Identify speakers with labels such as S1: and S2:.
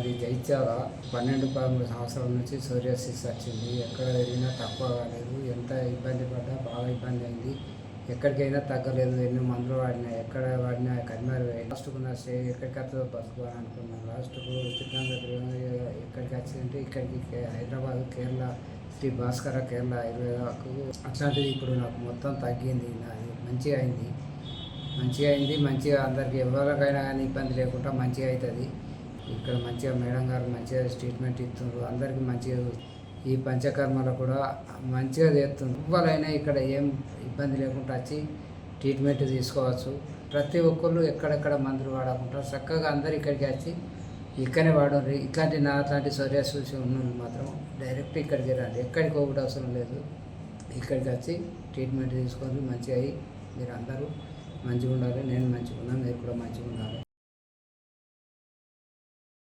S1: మాది జైత్యాల 12-13 సంవత్సరాల నుంచి సోరియాసిస్ వచ్చింది. ఎక్కడ వెళ్ళినా తక్కువ కాలేదు. ఎంత ఇబ్బంది పడ్డా బాగా ఇబ్బంది అయింది. ఎక్కడికైనా తగ్గలేదు. ఎన్నో మందులు వాడినా, ఎక్కడ వాడినా కరిమారు లాస్ట్కు నా ఎక్కడికి వస్తుందో బతుకుని అనుకున్నాను. లాస్ట్కు ఎక్కడికి వచ్చిందంటే ఇక్కడికి హైదరాబాద్, కేరళ, శ్రీ భాస్కర కేరళ ఆయుర్వేదకు. అట్లాంటిది ఇప్పుడు నాకు మొత్తం తగ్గింది. నాది మంచిగా అయింది. మంచిగా అందరికీ ఎవరికైనా కానీ ఇబ్బంది లేకుండా మంచిగా అవుతుంది. ఇక్కడ మంచిగా మేడం గారు మంచిగా ట్రీట్మెంట్ ఇస్తున్నారు. అందరికీ మంచిగా ఈ పంచకర్మలు కూడా మంచిగా చేస్తున్నారు. ఎవరైనా ఇక్కడ ఏం ఇబ్బంది లేకుండా వచ్చి ట్రీట్మెంట్ తీసుకోవచ్చు. ప్రతి ఒక్కళ్ళు ఎక్కడెక్కడ మందులు వాడకుండా చక్కగా అందరు ఇక్కడికి వచ్చి ఇక్కడనే వాడండి. ఇట్లాంటి అట్లాంటి సోరియాసిస్ ఉన్నది మాత్రం డైరెక్ట్ ఇక్కడికి రండి. ఎక్కడికి పోకుండా అవసరం లేదు. ఇక్కడికి వచ్చి ట్రీట్మెంట్ తీసుకొని మంచిగా అయ్యి మీరు అందరూ మంచిగా ఉండాలి. నేను మంచిగా ఉన్నాను, మీరు కూడా మంచిగా ఉండాలి.